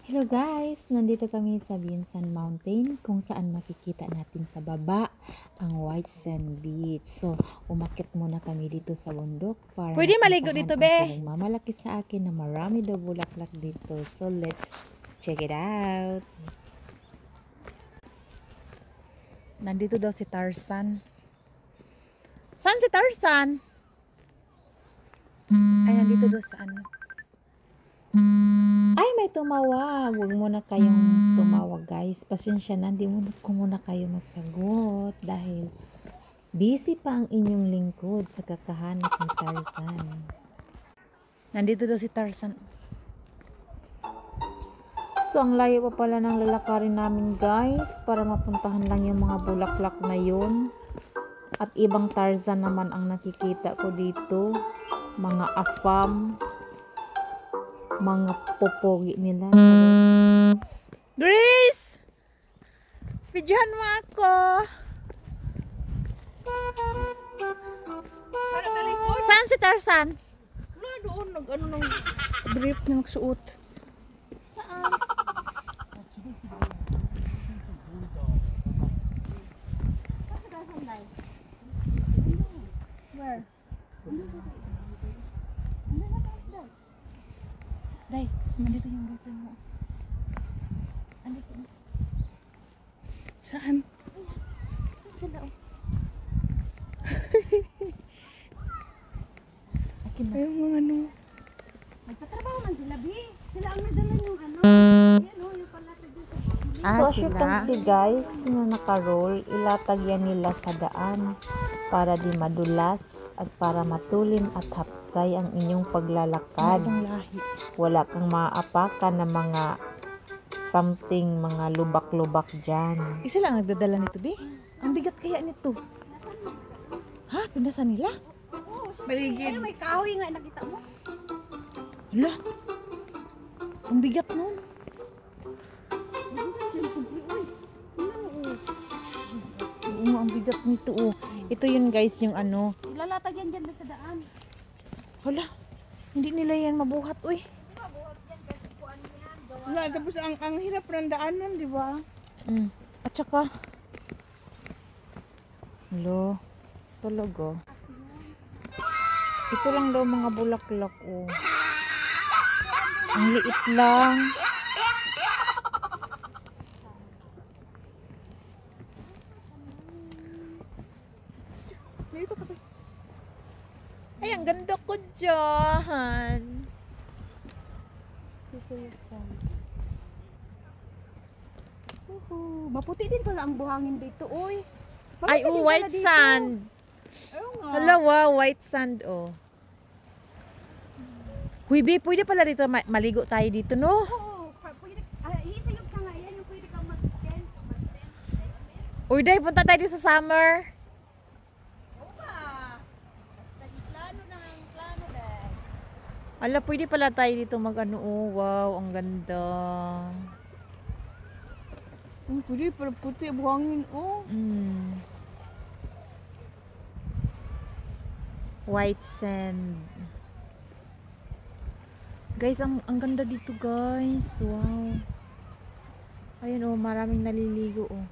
Hello guys! Nandito kami sa Binsan Mountain kung saan makikita natin sa baba ang White Sand Beach. So, umakyat muna kami dito sa bundok para Pwede maligo mapuntahan dito, ang be. pinagmamalaki sa akin na marami daw bulaklak dito. So, let's check it out! Nandito daw si Tarzan. Saan si Tarzan? Ay, nandito daw sa ano. Ay, may tumawag! Huwag muna kayong tumawag guys. Pasensya na, hindi ko muna kayo masagot dahil busy pa ang inyong lingkod sa kakahanap ni Tarzan. Nandito daw si Tarzan. So, ang layo pa pala ng lalakarin namin guys para mapuntahan lang yung mga bulaklak na yun. At ibang Tarzan naman ang nakikita ko dito. Mga afam. Mga popogi nila. Grace! Videohan mo ako. Saan si Tarzan? Wala doon, nag-ano ng brief na nagsuot. Saan? Where? Day, nandito yung dito mo. Andito. Saan? Sila oh. Akin na. Ayun mga ano. Nagtatrabaho man sila, Bi. Sila ang nadala yung ano. Yan o, yung palatag dito. So, as you can see guys, na naka-roll, ilatag yan nila sa daan para di madulas at para matulin at hapsay ang inyong paglalakad. Ang lahi. Wala kang maapakan na mga something, mga lubak-lubak dyan. Isa lang nagdadala nito, Bi. Ang bigat kaya nito. Ha? Pindasan nila? Maligid. Ay, may kahoy nga, nakita mo. Hala. Ang bigat nun. Oo, ang bigat nito oh. Ito yun guys, yung ano. Ilalatag yan dyan sa daan. Hala. Hindi nila yan mabuhat, uy. Wala, tapos ang hirap ng daanan, di ba? At saka, hello. Tulog oh. Ito lang daw mga bulaklak oh. Ang liit lang. Dito ka ba? Ay, ang ganda ko dyan. Maputi din pala ang buhangin dito, oy. Ay, oh, white sand. Ayun nga. Hala, wow, white sand, oh. Huy, Bi, pwede pala dito, maligo tayo dito, no? Oo, pwede. Isayog ka nga yan, yung pwede kang mag-tent. Uy, Day, punta tayo dito sa summer. Plano na ang plano, dahil. Ala, pwede pala tayo dito mag-ano, oh, wow, ang ganda. Pwede pala puti, buhangin, oh. White sand. Guys, ang ganda dito, guys. Wow. Ayun, oh, maraming naliligo, oh.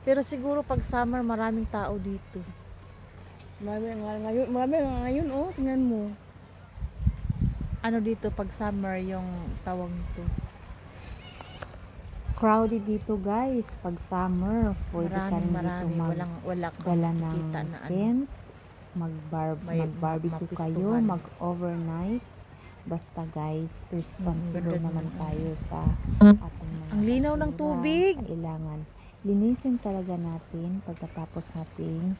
Pero siguro pag summer, maraming tao dito. Marami nga ngayon, oh. Tingnan mo. Ano dito pag summer yung tawag nito? Crowded dito guys, pag summer. Pwede ka rin dito wala kang magdala ng makikita na ano. tent, May mag-barbecue kayo, mapistuhan. mag-overnight. Basta guys, responsible ganda naman nun. tayo sa ating mga Ang linaw ng basura. tubig. Kailangan linisin talaga natin pagkatapos nating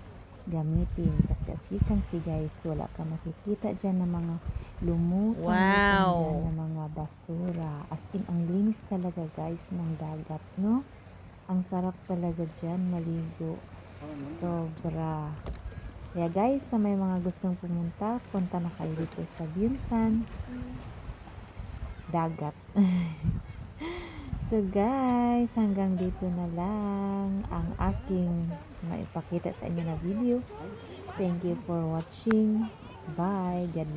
gamitin. Kasi as you can see guys, wala kang makikita dyan ng mga lumutang Wow. dyan ng mga basura. As in, ang linis talaga guys ng dagat, no? Ang sarap talaga dyan maligo. Sobra. Kaya guys, sa may mga gustong pumunta, punta na kayo dito sa Binsan dagat. So guys, hanggang dito na lang ang aking maipakita sa inyo na video. Thank you for watching. Bye. God bless.